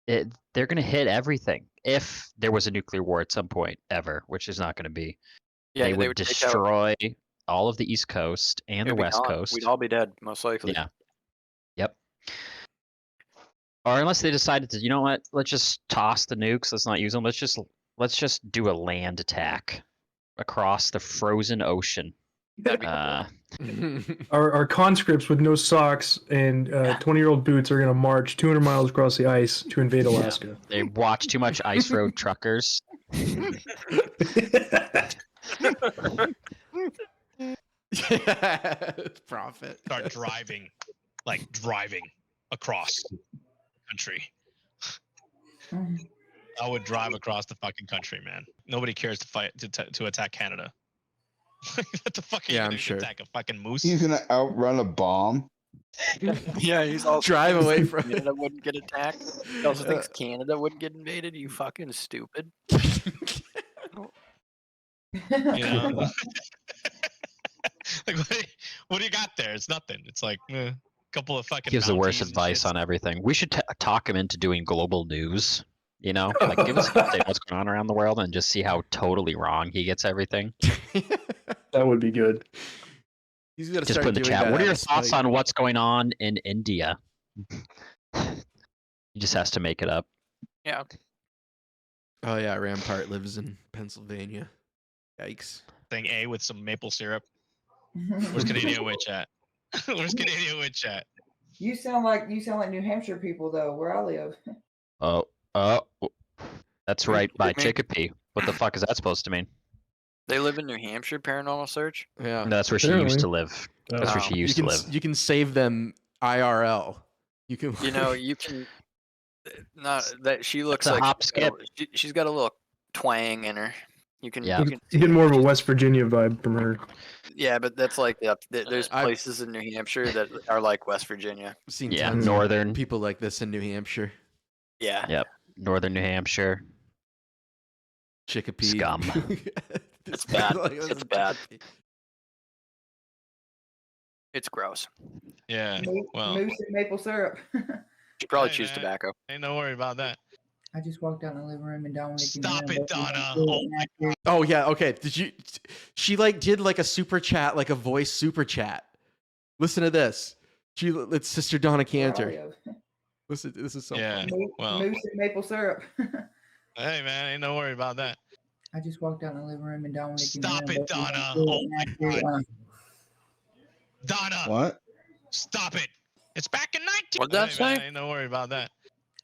they're going to hit everything if there was a nuclear war at some point ever, which is not going to be. Yeah, they would take out- destroy all of the East Coast and the It'd be West gone. Coast. We'd all be dead, most likely. Yeah. Yep. Or unless they decided to, you know what? Let's just toss the nukes. Let's not use them. Let's just do a land attack across the frozen ocean. Our conscripts with no socks and 20-year-old boots are going to march 200 miles across the ice to invade Alaska. They watch too much Ice Road Truckers. Profit. Start driving across the country. I would drive across the fucking country, man. Nobody cares to fight to attack Canada. What the fuck are you Yeah, I'm gonna sure. attack a fucking moose? He's gonna outrun a bomb. Yeah, he's also Drive thinks away from Canada wouldn't get attacked. He also thinks Canada wouldn't get invaded. You fucking stupid. You know? Like, what do you got there? It's nothing. It's like a couple of fucking. Gives the worst Mounties and advice shits. on everything. We should talk him into doing global news. You know, like give us an update what's going on around the world and just see how totally wrong he gets everything. That would be good. He's gonna Just start put in the doing chat. that What are out your of thoughts spite. on what's going on in India? He just has to make it up. Yeah. Oh yeah, Rampart lives in Pennsylvania. Yikes. Thing A with some maple syrup. Where's Canadian Witch at? Where's Canadian Witch at? You sound like New Hampshire people though, where I live. Oh, that's right. By Chicopee. What the fuck is that supposed to mean? They live in New Hampshire, Paranormal Search? Yeah. That's where she used to live. That's where she used to live. You can save them IRL. You can. You know, you can. Not that she looks That's a like hop skip. She's got a little twang in her. You can. Yeah. You can You get more of a West Virginia vibe from her. yeah, but that's like there's places in New Hampshire that are like West Virginia. I've seen Yeah, tons of northern. people like this in New Hampshire. Yeah. Yep. Northern New Hampshire. Chicopee. Scum. It's bad. Like, It's bad. It's gross. Yeah. Well, Moose and maple syrup. Should probably Hey, choose man. tobacco. ain't no worry about that. I just walked out in the living room and Dominic. Stop it, Donna. Oh my God. Oh yeah, okay. She like did like a super chat, like a voice super chat. Listen to this. It's Sister Donna Cantor. Listen, this is so Yeah. funny. Well, Moose and maple syrup. hey man, ain't no worry about that. I just walked out in the living room and Dominic. Stop it, Donna. Oh my God. Donna. What? Stop it. It's back in 19. What'd that Hey, man, say? ain't no worry about that.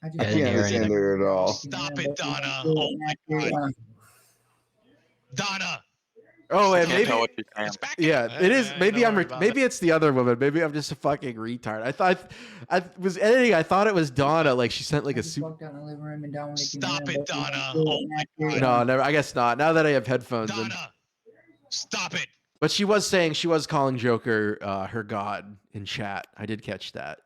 I I just can't hear understand anything. her at all. Stop it, Donna. Oh my God. Donna. Oh, and Can't maybe tell what you're saying. It's back in. yeah, Hey, it is. man, ain't Maybe no I'm. worry about Maybe it. it's the other woman. Maybe I'm just a fucking retard. I was editing. I thought it was Donna. Like she sent like a super. walked out in the living room and Dominic. Stop it, Donna. Oh my God. No, never. I guess not. Now that I have headphones in. Donna. Stop it. But she was saying she was calling Joker her god in chat. I did catch that.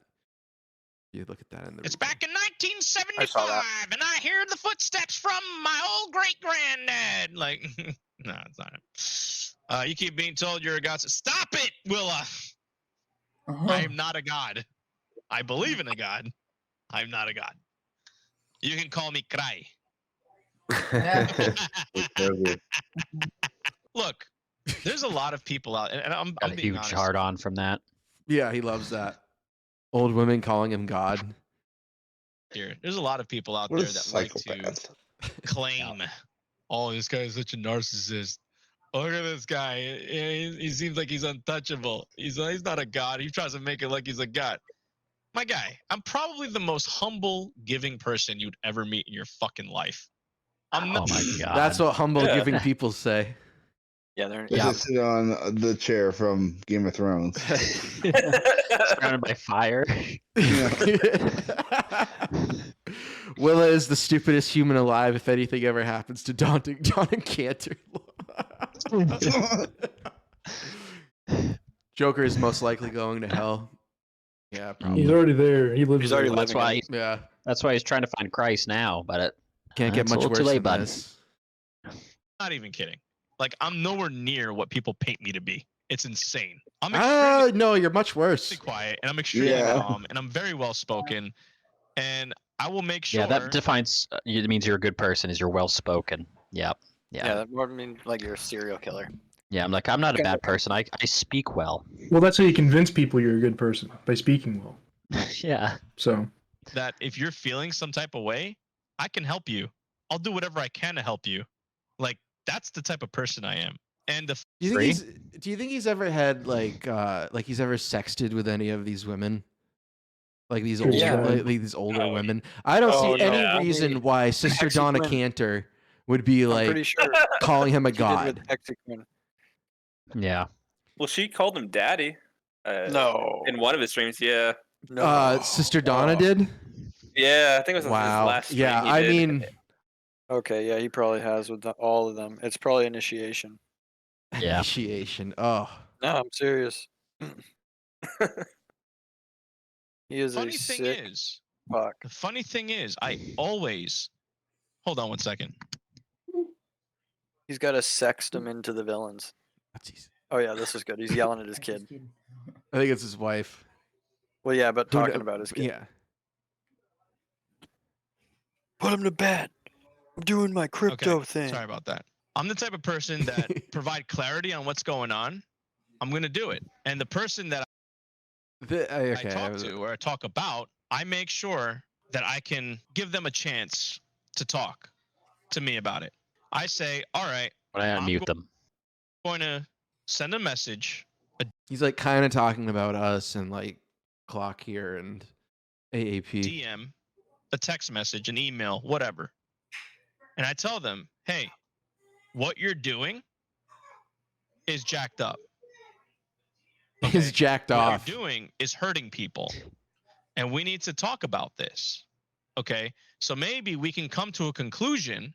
You look at that in the. It's replay. back in I saw that. 1975, and I hear the footsteps from my old great granddad. Like, no, it's not him. You keep being told you're a god. Stop it, Willa. I am not a god. I believe in a god. I'm not a god. You can call me Cry. Look, there's a lot of people out, and I'm Got a being huge honest. hard on from that. Yeah, he loves that. Old women calling him god. Here, there's a lot of people out What there a that like to psychopath. claim, "Oh, this guy is such a narcissist. Oh, look at this guy. He seems like he's untouchable. He's not a god. He tries to make it like he's a god." My guy, I'm probably the most humble, giving person you'd ever meet in your fucking life. I'm Oh not. my God. That's what humble Yeah. giving people say. Yeah, they're They just sit on the chair from Game of Thrones. Surrounded by fire. Willa is the stupidest human alive if anything ever happens to Donna Cantor. Joker is most likely going to hell. Yeah, probably. He's already there. He lives. He's already there. That's why. Yeah, That's why he's trying to find Christ now. But it can't get it's a much little worse too late, than bud. this. Not even kidding. Like, I'm nowhere near what people paint me to be. It's insane. I'm extremely No, you're much worse. quiet, and I'm extremely Yeah. calm, and I'm very well spoken, and I will make sure. Yeah, that defines. It means you're a good person. Is you're well spoken. Yep. yeah, Yeah. that would mean like you're a serial killer. Yeah. I'm like, I'm not a bad person. I speak well. Well, that's how you convince people you're a good person, by speaking well. Yeah. So that if you're feeling some type of way, I can help you. I'll do whatever I can to help you. Like, that's the type of person I am. And the Do you think he's ever had like he's ever sexted with any of these women? Like these older, Yeah. like these older women. I don't Oh, see any no. reason why Sister Donna Hexaquin. Cantor would be I'm like pretty sure calling him a she did god. with Hexaquin. Yeah. Well, she called him daddy. No. In one of his streams, yeah. No. Sister Donna did. Yeah, I think it was his Wow. last stream. Yeah, he I did. mean, Okay, yeah, he probably has with all of them. It's probably initiation. Yeah. initiation. Oh, No, I'm serious. He is Funny a thing sick is, fuck. the funny thing is, I always hold on one second. He's got to sext him into the villains. that's easy. Oh yeah, this is good. He's yelling at his kid. I think it's his wife. Well, yeah, but Who talking kno- about his kid. Yeah. Put him to bed. I'm doing my crypto Okay, thing. sorry about that. I'm the type of person that provide clarity on what's going on. I'm going to do it. And the person that I talk to or I talk about, I make sure that I can give them a chance to talk to me about it. I say, all right, But I unmute them. I'm going to send a message. He's like kind of talking about us and like Clock here and AAP. DM, a text message, an email, whatever. And I tell them, hey, what you're doing is jacked up. Is jacked What off. you're doing is hurting people. And we need to talk about this. Okay? So maybe we can come to a conclusion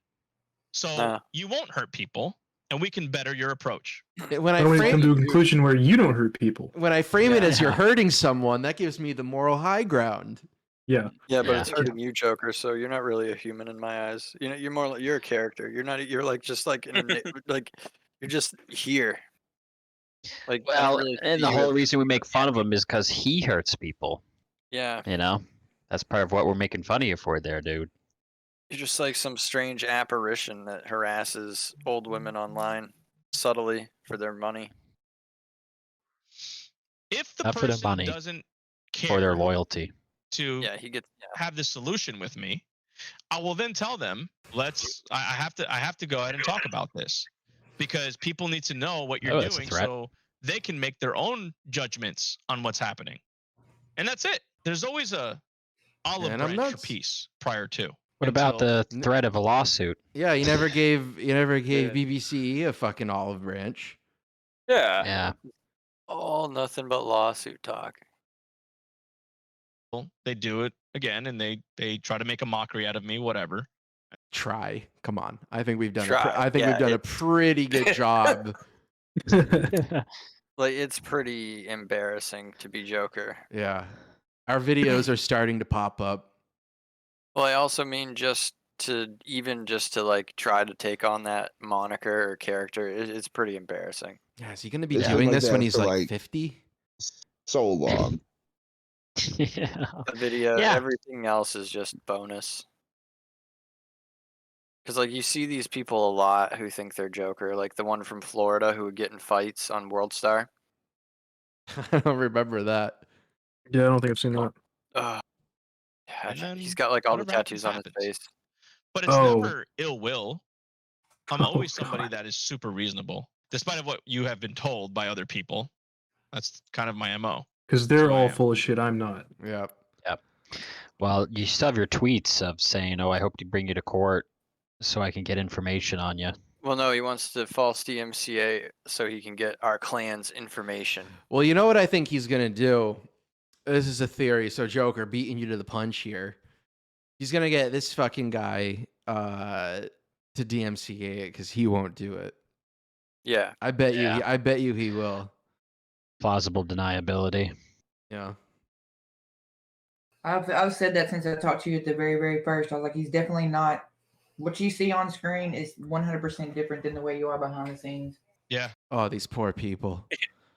so you won't hurt people and we can better your approach. When I Why don't we frame, come to a conclusion where you don't hurt people? when I frame it as you're hurting someone, that gives me the moral high ground. Yeah. Yeah, but Yeah. it's hurting you, Joker. So you're not really a human in my eyes. You know, you're more like you're a character. You're not. You're like just like like you're just here. Like I don't Well, really and see the you whole as- reason we make fun of him is because he hurts people. Yeah, You know, that's part of what we're making fun of you for, there, dude. you're just like some strange apparition that harasses old women online subtly for their money. If the Not for their person money, doesn't care for their loyalty. to Yeah, he gets. Yeah. have this solution with me, I will then tell them, I have to go ahead and talk about this because people need to know what you're that's a doing threat. so they can make their own judgments on what's happening. And that's it. There's always a olive Man, I'm branch for nuts. peace prior to. What about until- the threat of a lawsuit? Yeah, you never gave Yeah. BBC a fucking olive branch. Yeah. Yeah. Oh, nothing but lawsuit talk. They do it again and they try to make a mockery out of me, whatever. Try. Come on. I think we've done. Try, I think we've yeah, done a pretty good job. Like it's pretty embarrassing to be Joker. Yeah, our videos are starting to pop up. Well, I also mean just to like try to take on that moniker or character. It's pretty embarrassing. Yeah, is he going to be It's been doing like this that when he's for, like like, 50? So long. Yeah. The video, Yeah. everything else is just bonus. Because like you see these people a lot who think they're Joker, like the one from Florida who would get in fights on World Star. I don't remember that. Yeah, I don't think I've seen that. Yeah, And then he's got like all the whatever happens, tattoos on his happens. face. But it's Oh. never ill will. I'm Oh, always somebody God. that is super reasonable, despite of what you have been told by other people. That's kind of my MO. Because they're So I all am. full of shit. I'm not. Yeah. Well, you still have your tweets of saying, "Oh, I hope to bring you to court so I can get information on you." Well, no, he wants to false DMCA so he can get our clan's information. Well, you know what I think he's going to do? This is a theory. So Joker beating you to the punch here. He's going to get this fucking guy to DMCA it because he won't do it. Yeah. I bet Yeah. you. I bet you he will. Plausible deniability. Yeah. I've said that since I talked to you at the very, very first. I was like, he's definitely not. What you see on screen is 100% different than the way you are behind the scenes. Yeah. Oh, these poor people.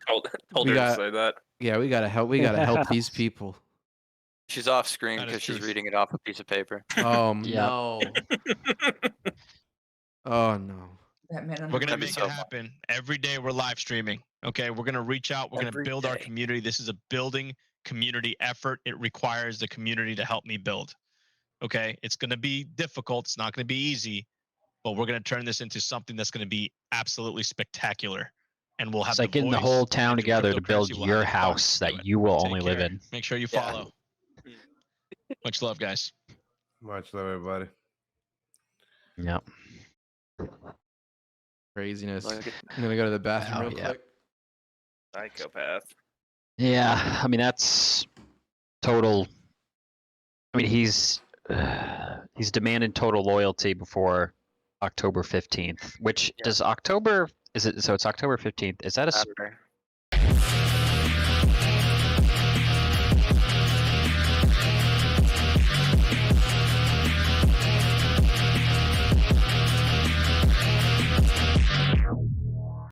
Told We her got- to say that. Yeah, we gotta help. We gotta help these people. She's off screen That is because she's truth. reading it off a piece of paper. Oh Yeah. no. Oh no. That man, We're gonna That'd be make so it fun. happen. Every day we're live streaming. Okay, we're gonna reach out. We're gonna Every build our day. community. This is a building community effort. It requires the community to help me build. Okay, it's gonna be difficult. It's not gonna be easy, but we're gonna turn this into something that's gonna be absolutely spectacular. And we'll have It's like getting the voice whole town into together to build cryptocurrency. We'll your have the funds house to do that it. you will Take only live care. in. Make sure you Yeah. follow. Much love, guys. Much love, everybody. Yep. Craziness. Look at- I'm gonna go to the bathroom Oh, real yeah. quick. Psychopath. Yeah, I mean that's total. I mean he's demanded total loyalty before October 15th. Which Yeah. does October? Is it so? It's October 15th. Is that a Saturday.